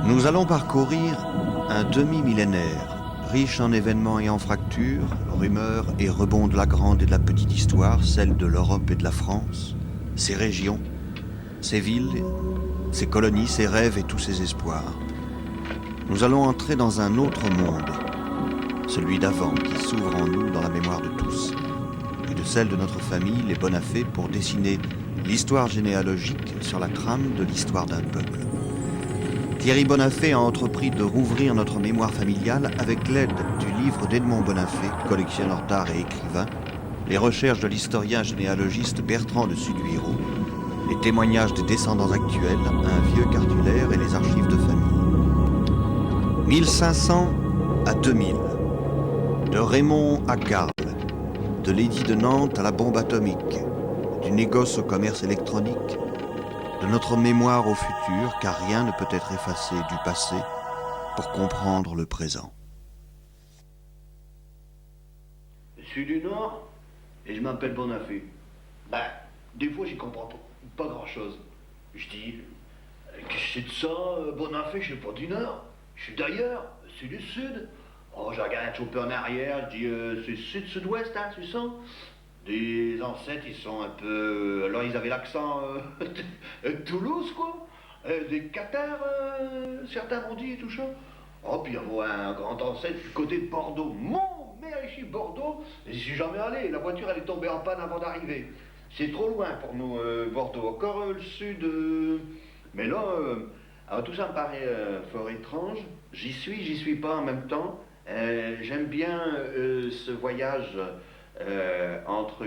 Nous allons parcourir un demi-millénaire, riche en événements et en fractures, rumeurs et rebonds de la grande et de la petite histoire, celle de l'Europe et de la France, ses régions, ses villes, ses colonies, ses rêves et tous ses espoirs. Nous allons entrer dans un autre monde, celui d'avant qui s'ouvre en nous dans la mémoire de tous, et de celle de notre famille, les Bonafé, pour dessiner l'histoire généalogique sur la trame de l'histoire d'un peuple. Thierry Bonafé a entrepris de rouvrir notre mémoire familiale avec l'aide du livre d'Edmond Bonafé, collectionneur d'art et écrivain, les recherches de l'historien généalogiste Bertrand de Suduiraut, les témoignages des descendants actuels, un vieux cartulaire et les archives de famille. 1500 à 2000, de Raymond à Karl, de l'édit de Nantes à la bombe atomique, du négoce au commerce électronique, de notre mémoire au futur, car rien ne peut être effacé du passé pour comprendre le présent. Je suis du Nord et je m'appelle Bonafé. Des fois j'y comprends pas grand-chose. Je dis, que c'est de ça, Bonafé, je suis pas du Nord, je suis d'ailleurs, c'est du Sud. Oh, je regarde un peu en arrière, je dis, c'est Sud-Sud-Ouest, hein, c'est ça? Des ancêtres, ils sont un peu... Alors, ils avaient l'accent de Toulouse, quoi. Des Qatars, certains m'ont dit et tout ça. Oh, puis il y avait un grand ancêtre du côté de Bordeaux. Mon mère, ici, Bordeaux, j'y suis jamais allé. La voiture, elle est tombée en panne avant d'arriver. C'est trop loin pour nous, Bordeaux. Encore le sud... Mais là, alors tout ça me paraît fort étrange. J'y suis pas en même temps. J'aime bien ce voyage entre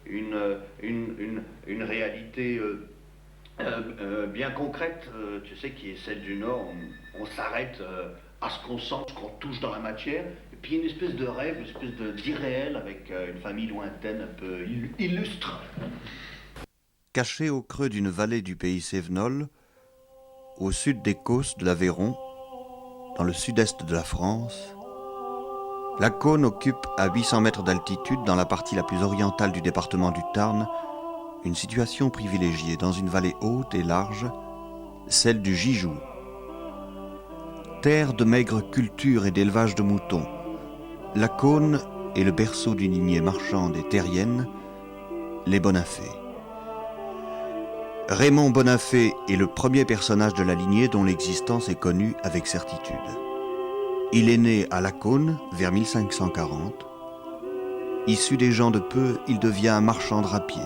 une réalité bien concrète, tu sais, qui est celle du Nord. On s'arrête à ce qu'on sent, ce qu'on touche dans la matière, et puis une espèce de rêve, une espèce d'irréel avec une famille lointaine un peu illustre. Caché au creux d'une vallée du pays Cévenol, au sud des Causses de l'Aveyron, dans le sud-est de la France, la Cosne occupe à 800 mètres d'altitude, dans la partie la plus orientale du département du Tarn, une situation privilégiée dans une vallée haute et large, celle du Gijou. Terre de maigre culture et d'élevage de moutons, la Cosne est le berceau d'une lignée marchande et terrienne, les Bonafé. Raymond Bonafé est le premier personnage de la lignée dont l'existence est connue avec certitude. Il est né à La Cosne vers 1540. Issu des gens de peu, il devient marchand drapier.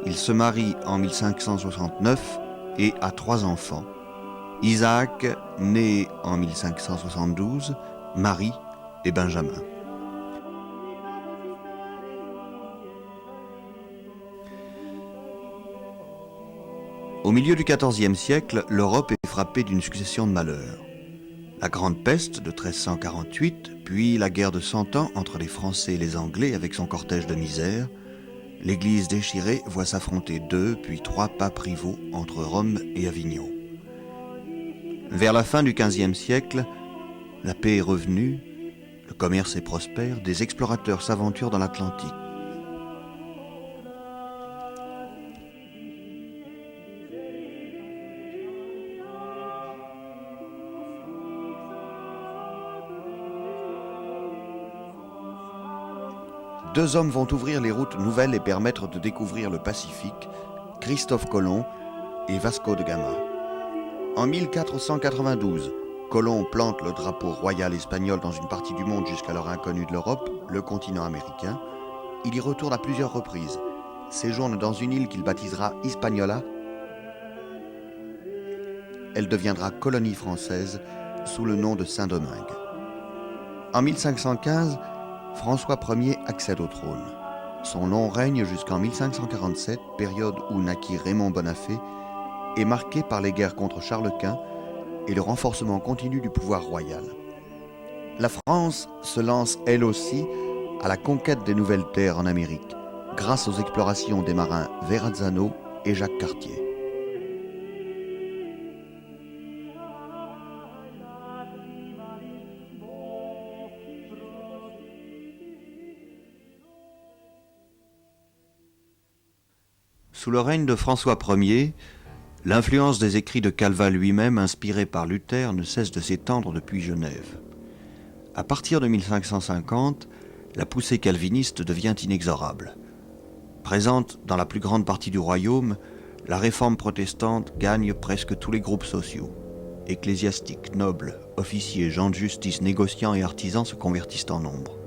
Il se marie en 1569 et a 3 enfants. Isaac, né en 1572, Marie et Benjamin. Au milieu du XIVe siècle, l'Europe est frappée d'une succession de malheurs. La Grande Peste de 1348, puis la guerre de 100 ans entre les Français et les Anglais avec son cortège de misère. L'Église déchirée voit s'affronter 2 puis 3 papes rivaux entre Rome et Avignon. Vers la fin du XVe siècle, la paix est revenue, le commerce est prospère, des explorateurs s'aventurent dans l'Atlantique. Deux hommes vont ouvrir les routes nouvelles et permettre de découvrir le Pacifique, Christophe Colomb et Vasco de Gama. En 1492, Colomb plante le drapeau royal espagnol dans une partie du monde jusqu'alors inconnue de l'Europe, le continent américain. Il y retourne à plusieurs reprises, séjourne dans une île qu'il baptisera Hispaniola. Elle deviendra colonie française sous le nom de Saint-Domingue. En 1515, François Ier accède au trône. Son long règne jusqu'en 1547, période où naquit Raymond Bonafé, est marqué par les guerres contre Charles Quint et le renforcement continu du pouvoir royal. La France se lance elle aussi à la conquête des nouvelles terres en Amérique, grâce aux explorations des marins Verrazzano et Jacques Cartier. Sous le règne de François Ier, L'influence des écrits de Calvat lui-même, inspiré par Luther, ne cesse de s'étendre depuis Genève. À partir de 1550, la poussée calviniste devient inexorable. Présente dans la plus grande partie du royaume, la réforme protestante gagne presque tous les groupes sociaux. Ecclésiastiques, nobles, officiers, gens de justice, négociants et artisans se convertissent en nombre.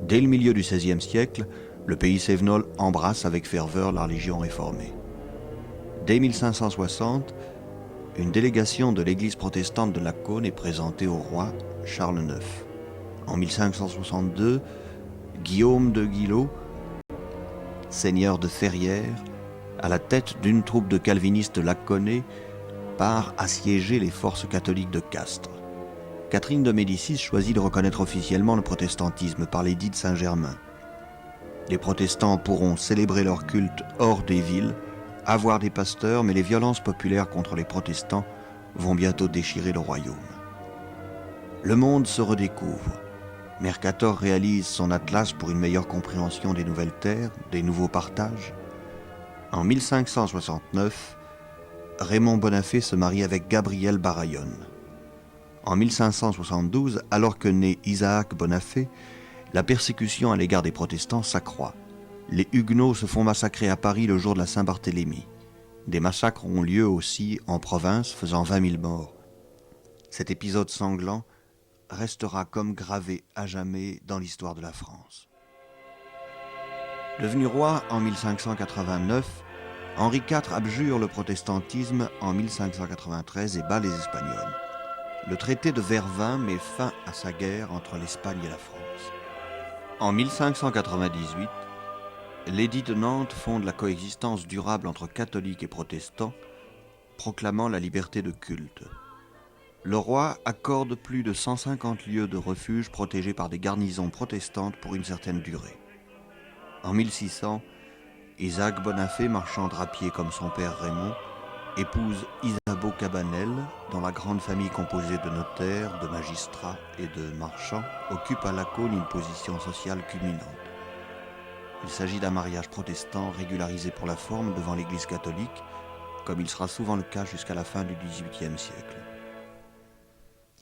Dès le milieu du XVIe siècle, le pays cévenol embrasse avec ferveur la religion réformée. Dès 1560, une délégation de l'église protestante de Lacaune est présentée au roi Charles IX. En 1562, Guillaume de Guillot, seigneur de Ferrières, à la tête d'une troupe de calvinistes laconnais, part assiéger les forces catholiques de Castres. Catherine de Médicis choisit de reconnaître officiellement le protestantisme par l'édit de Saint-Germain. Les protestants pourront célébrer leur culte hors des villes, avoir des pasteurs, mais les violences populaires contre les protestants vont bientôt déchirer le royaume. Le monde se redécouvre. Mercator réalise son atlas pour une meilleure compréhension des nouvelles terres, des nouveaux partages. En 1569, Raymond Bonafé se marie avec Gabrielle Barayonne. En 1572, alors que naît Isaac Bonafé, la persécution à l'égard des protestants s'accroît. Les Huguenots se font massacrer à Paris le jour de la Saint-Barthélemy. Des massacres ont lieu aussi en province, faisant 20 000 morts. Cet épisode sanglant restera comme gravé à jamais dans l'histoire de la France. Devenu roi en 1589, Henri IV abjure le protestantisme en 1593 et bat les Espagnols. Le traité de Vervins met fin à sa guerre entre l'Espagne et la France. En 1598, l'édit de Nantes fonde la coexistence durable entre catholiques et protestants, proclamant la liberté de culte. Le roi accorde plus de 150 lieux de refuge protégés par des garnisons protestantes pour une certaine durée. En 1600, Isaac Bonafé, marchand drapier comme son père Raymond, épouse Isabeau Cabanel, dont la grande famille composée de notaires, de magistrats et de marchands occupe à Lacaune une position sociale culminante. Il s'agit d'un mariage protestant régularisé pour la forme devant l'Église catholique, comme il sera souvent le cas jusqu'à la fin du XVIIIe siècle.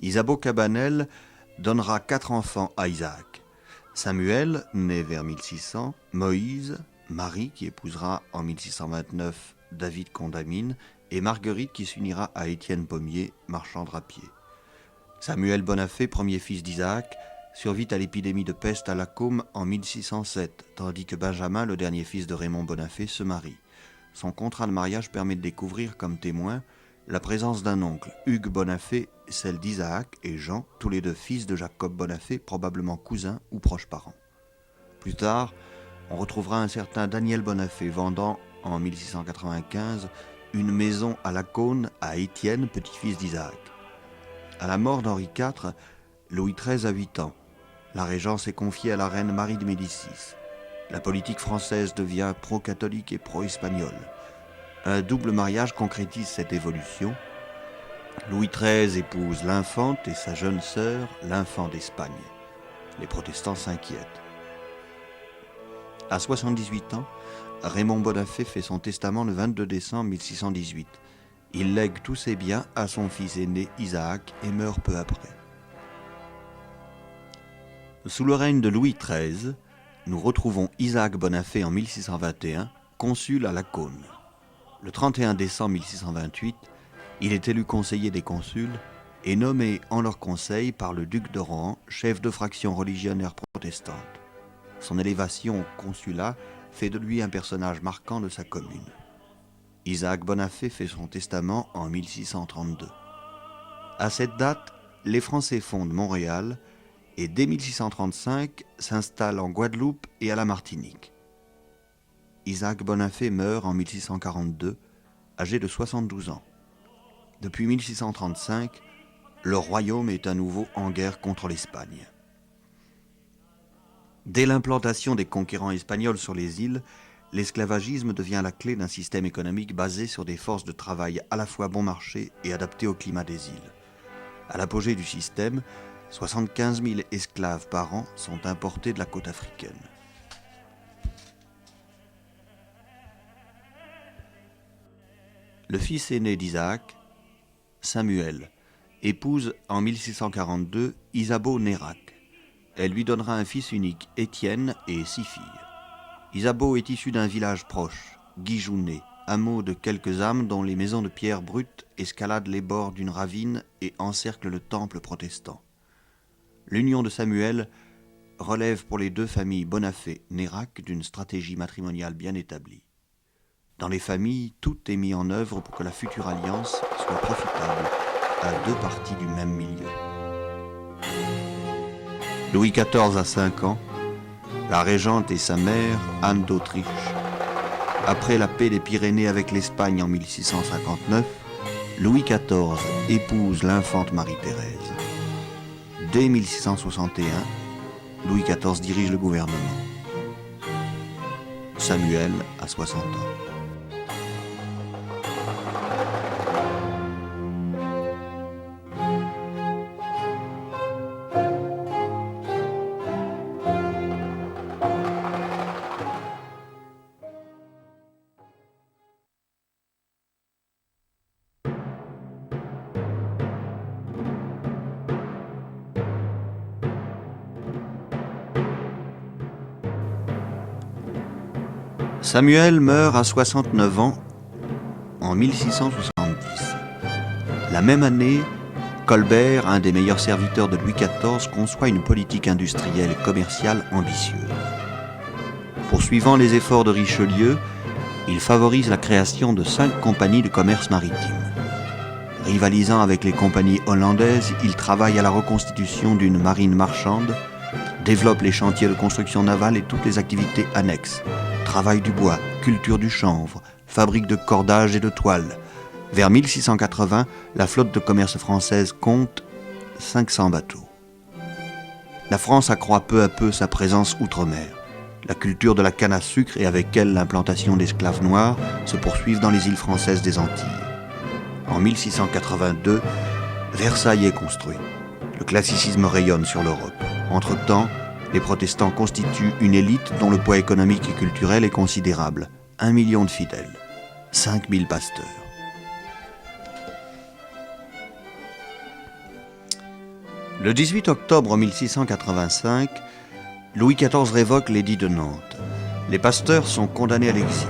Isabeau Cabanel donnera 4 enfants à Isaac. Samuel, né vers 1600, Moïse, Marie, qui épousera en 1629 David Condamine, et Marguerite, qui s'unira à Étienne Pommier, marchand drapier. Samuel Bonafé, premier fils d'Isaac, survit à l'épidémie de peste à Lacôme en 1607, tandis que Benjamin, le dernier fils de Raymond Bonafé, se marie. Son contrat de mariage permet de découvrir comme témoin la présence d'un oncle, Hugues Bonafé, celle d'Isaac et Jean, tous les deux fils de Jacob Bonafé, probablement cousins ou proches parents. Plus tard, on retrouvera un certain Daniel Bonafé vendant, en 1695, une maison à Lacaune à Étienne, petit-fils d'Isaac. À la mort d'Henri IV, Louis XIII a 8 ans. La régence est confiée à la reine Marie de Médicis. La politique française devient pro-catholique et pro-espagnole. Un double mariage concrétise cette évolution. Louis XIII épouse l'infante et sa jeune sœur, l'infant d'Espagne. Les protestants s'inquiètent. À 78 ans, Raymond Bonafé fait son testament le 22 décembre 1618. Il lègue tous ses biens à son fils aîné Isaac et meurt peu après. Sous le règne de Louis XIII, nous retrouvons Isaac Bonafé en 1621, consul à Lacaune. Le 31 décembre 1628, il est élu conseiller des consuls et nommé en leur conseil par le duc de Rohan, chef de fraction religionnaire protestante. Son élévation au consulat fait de lui un personnage marquant de sa commune. Isaac Bonafé fait son testament en 1632. À cette date, les Français fondent Montréal et dès 1635 s'installent en Guadeloupe et à la Martinique. Isaac Bonafé meurt en 1642, âgé de 72 ans. Depuis 1635, le royaume est à nouveau en guerre contre l'Espagne. Dès l'implantation des conquérants espagnols sur les îles, l'esclavagisme devient la clé d'un système économique basé sur des forces de travail à la fois bon marché et adaptées au climat des îles. À l'apogée du système, 75 000 esclaves par an sont importés de la côte africaine. Le fils aîné d'Isaac, Samuel, épouse en 1642 Isabeau Nérac. Elle lui donnera un fils unique, Étienne, et 6 filles. Isabeau est issue d'un village proche, Guijounet, hameau de quelques âmes dont les maisons de pierre brute escaladent les bords d'une ravine et encerclent le temple protestant. L'union de Samuel relève pour les deux familles Bonafé-Nérac d'une stratégie matrimoniale bien établie. Dans les familles, tout est mis en œuvre pour que la future alliance soit profitable à deux parties du même milieu. Louis XIV a 5 ans, la régente et sa mère, Anne d'Autriche. Après la paix des Pyrénées avec l'Espagne en 1659, Louis XIV épouse l'infante Marie-Thérèse. Dès 1661, Louis XIV dirige le gouvernement. Samuel a 60 ans. Samuel meurt à 69 ans en 1670. La même année, Colbert, un des meilleurs serviteurs de Louis XIV, conçoit une politique industrielle et commerciale ambitieuse. Poursuivant les efforts de Richelieu, il favorise la création de 5 compagnies de commerce maritime. Rivalisant avec les compagnies hollandaises, il travaille à la reconstitution d'une marine marchande, développe les chantiers de construction navale et toutes les activités annexes. Travail du bois, culture du chanvre, fabrique de cordages et de toiles. Vers 1680, la flotte de commerce française compte 500 bateaux. La France accroît peu à peu sa présence outre-mer. La culture de la canne à sucre et avec elle l'implantation d'esclaves noirs se poursuivent dans les îles françaises des Antilles. En 1682, Versailles est construit. Le classicisme rayonne sur l'Europe. Entre-temps, les protestants constituent une élite dont le poids économique et culturel est considérable. 1 million de fidèles, 5000 pasteurs. Le 18 octobre 1685, Louis XIV révoque l'édit de Nantes. Les pasteurs sont condamnés à l'exil.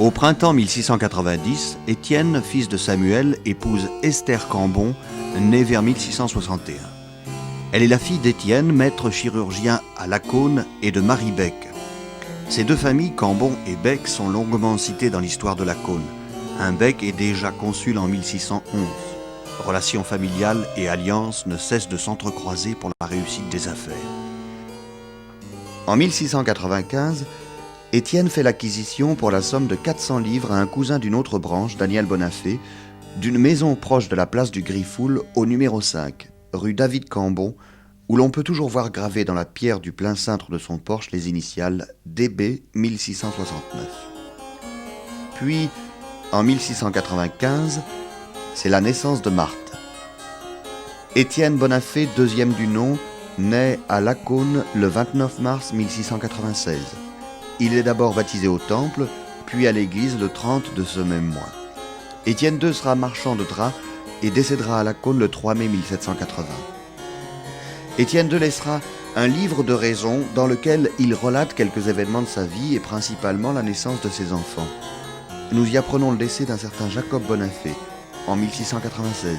Au printemps 1690, Étienne, fils de Samuel, épouse Esther Cambon, née vers 1661. Elle est la fille d'Étienne, maître chirurgien à Lacaune, et de Marie Bec. Ces deux familles, Cambon et Bec, sont longuement citées dans l'histoire de Lacaune. Un Bec est déjà consul en 1611. Relations familiales et alliances ne cessent de s'entrecroiser pour la réussite des affaires. En 1695, Étienne fait l'acquisition pour la somme de 400 livres à un cousin d'une autre branche, Daniel Bonafé, d'une maison proche de la place du Griffoul au numéro 5, rue David Cambon, où l'on peut toujours voir gravées dans la pierre du plein cintre de son porche les initiales DB 1669. Puis, en 1695, c'est la naissance de Marthe. Étienne Bonafé, deuxième du nom, naît à Lacaune le 29 mars 1696. Il est d'abord baptisé au temple, puis à l'église le 30 de ce même mois. Étienne II sera marchand de draps et décédera à Lacaune le 3 mai 1780. Étienne II laissera un livre de raisons dans lequel il relate quelques événements de sa vie et principalement la naissance de ses enfants. Nous y apprenons le décès d'un certain Jacob Bonafé en 1696.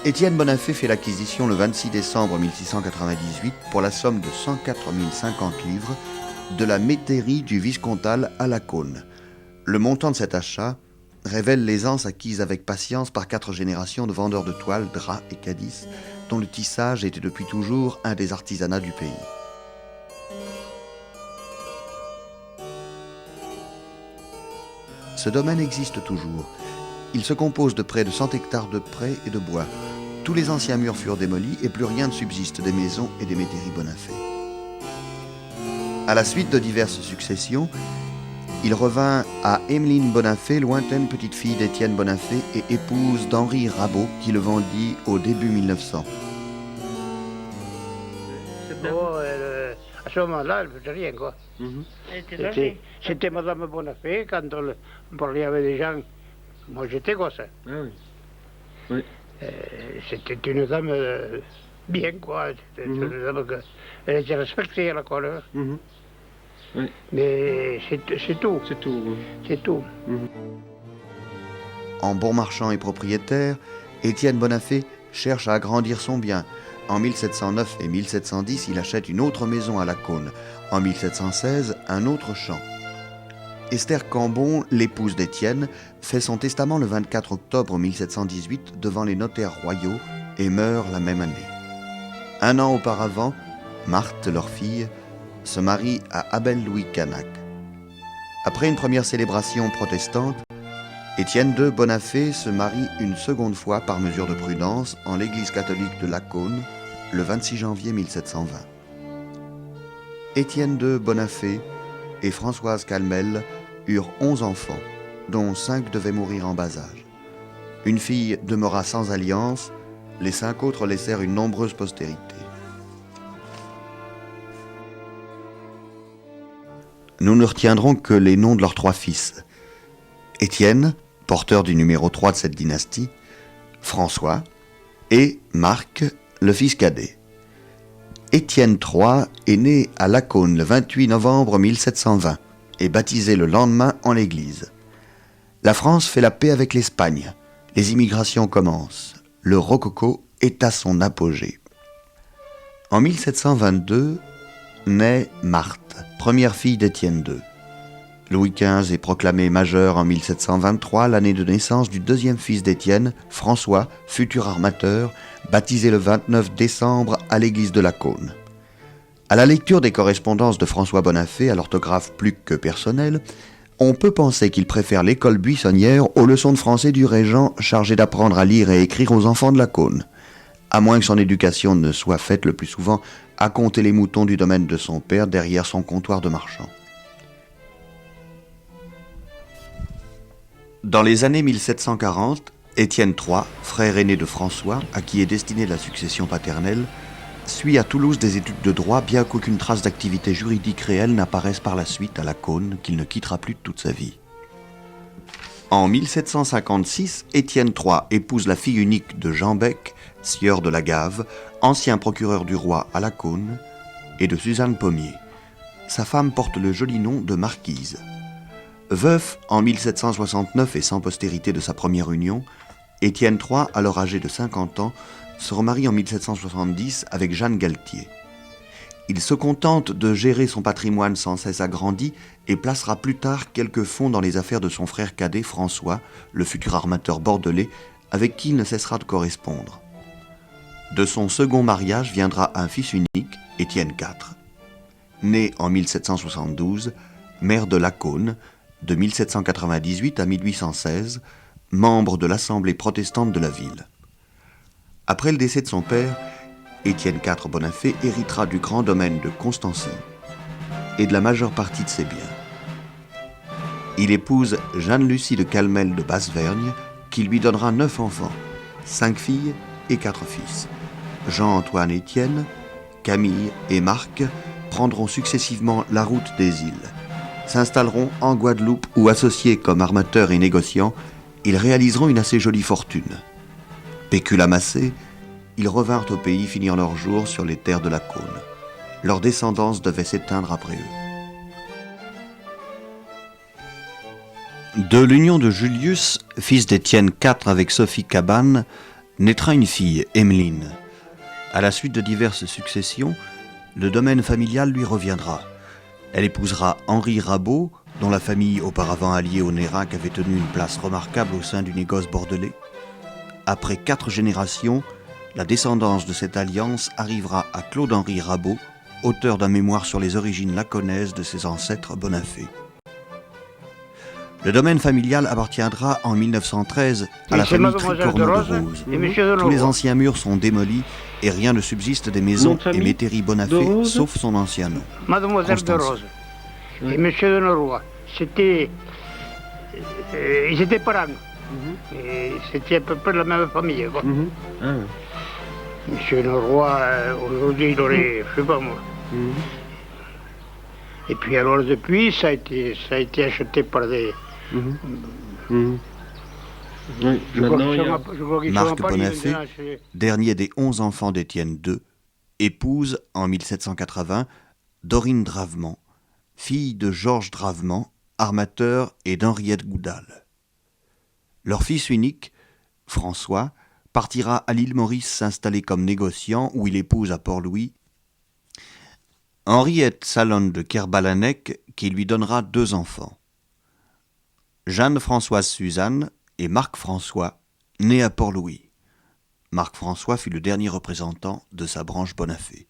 Étienne Bonafé fait l'acquisition le 26 décembre 1698 pour la somme de 104 050 livres de la métairie du Viscontal à la Cône. Le montant de cet achat révèle l'aisance acquise avec patience par 4 générations de vendeurs de toiles, draps et cadis, dont le tissage était depuis toujours un des artisanats du pays. Ce domaine existe toujours. Il se compose de près de 100 hectares de prés et de bois. Tous les anciens murs furent démolis et plus rien ne subsiste des maisons et des métairies Bonafé. À la suite de diverses successions, il revint à Emmeline Bonafé, lointaine petite fille d'Étienne Bonafé et épouse d'Henri Rabot, qui le vendit au début 1900. À ce moment-là, elle ne faisait rien, quoi. C'était Madame Bonafé, quand on parlait avec des gens. Moi, j'étais gosse. Ah oui. Oui. C'était une dame bien, quoi. C'était une dame elle était respectée à l'école. Oui. Mais c'est tout. C'est tout. Oui. C'est tout. En bon marchand et propriétaire, Étienne Bonafé cherche à agrandir son bien. En 1709 et 1710, il achète une autre maison à la Cône. En 1716, un autre champ. Esther Cambon, l'épouse d'Étienne, fait son testament le 24 octobre 1718 devant les notaires royaux et meurt la même année. Un an auparavant, Marthe, leur fille, se marie à Abel Louis Canac. Après une première célébration protestante, Étienne II Bonafé se marie une seconde fois par mesure de prudence en l'église catholique de la Cône le 26 janvier 1720. Étienne II Bonafé et Françoise Calmel eurent 11 enfants, dont 5 devaient mourir en bas âge. Une fille demeura sans alliance, les 5 autres laissèrent une nombreuse postérité. Nous ne retiendrons que les noms de leurs 3 fils. Étienne, porteur du numéro 3 de cette dynastie, François et Marc, le fils cadet. Étienne III est né à La Cône le 28 novembre 1720 et baptisé le lendemain en l'église. La France fait la paix avec l'Espagne. Les immigrations commencent. Le rococo est à son apogée. En 1722 naît Marthe, première fille d'Étienne II. Louis XV est proclamé majeur en 1723, l'année de naissance du deuxième fils d'Étienne, François, futur armateur, baptisé le 29 décembre à l'église de la Cône. À la lecture des correspondances de François Bonafé, à l'orthographe plus que personnelle, on peut penser qu'il préfère l'école buissonnière aux leçons de français du régent chargé d'apprendre à lire et écrire aux enfants de la Cône, à moins que son éducation ne soit faite le plus souvent à compter les moutons du domaine de son père derrière son comptoir de marchand. Dans les années 1740, Étienne III, frère aîné de François, à qui est destinée la succession paternelle, suit à Toulouse des études de droit, bien qu'aucune trace d'activité juridique réelle n'apparaisse par la suite à la Cône, qu'il ne quittera plus de toute sa vie. En 1756, Étienne III épouse la fille unique de Jean Bec, sieur de la Gave, ancien procureur du roi à la Cône, et de Suzanne Pommier. Sa femme porte le joli nom de Marquise. Veuf en 1769 et sans postérité de sa première union, Étienne III, alors âgé de 50 ans, se remarie en 1770 avec Jeanne Galtier. Il se contente de gérer son patrimoine sans cesse agrandi et placera plus tard quelques fonds dans les affaires de son frère cadet François, le futur armateur bordelais, avec qui il ne cessera de correspondre. De son second mariage viendra un fils unique, Étienne IV. Né en 1772, maire de la Cône, de 1798 à 1816, membre de l'Assemblée protestante de la ville. Après le décès de son père, Étienne IV Bonafé héritera du grand domaine de Constancy et de la majeure partie de ses biens. Il épouse Jeanne-Lucie de Calmel de Basse-Vergne, qui lui donnera 9 enfants, 5 filles et 4 fils. Jean-Antoine Étienne, Camille et Marc prendront successivement la route des îles. S'installeront en Guadeloupe où, associés comme armateurs et négociants, ils réaliseront une assez jolie fortune. Pécule amassée, ils revinrent au pays finir leurs jours sur les terres de la Cône. Leur descendance devait s'éteindre après eux. De l'union de Julius, fils d'Étienne IV avec Sophie Cabane, naîtra une fille, Emmeline. À la suite de diverses successions, le domaine familial lui reviendra. Elle épousera Henri Rabault, dont la famille auparavant alliée au Nérac avait tenu une place remarquable au sein du négoce bordelais. Après 4 générations, la descendance de cette alliance arrivera à Claude-Henri Rabault, auteur d'un mémoire sur les origines laconnaises de ses ancêtres Bonafé. Le domaine familial appartiendra en 1913 à la famille Tricorneau de Rose. Tous les anciens murs sont démolis et rien ne subsiste des maisons et métairies Bonafé, sauf son ancien nom. Mademoiselle de Rose et Monsieur de Norrois, c'était... ils étaient parents. Et c'était à peu près la même famille, quoi. Ah ouais. Monsieur Norrois, aujourd'hui, il aurait, je sais pas moi. Et puis alors depuis, ça a été acheté par des... Oui, maintenant, il y a... Marc Bonafé, dernier des 11 enfants d'Étienne II, épouse en 1780 Dorine Dravement, fille de Georges Dravement, armateur, et d'Henriette Goudal. Leur fils unique, François, partira à l'île Maurice s'installer comme négociant où il épouse à Port-Louis Henriette Salonne de Kerbalanec qui lui donnera 2 enfants. Jeanne-Françoise Suzanne et Marc-François, nés à Port-Louis. Marc-François fut le dernier représentant de sa branche Bonafé.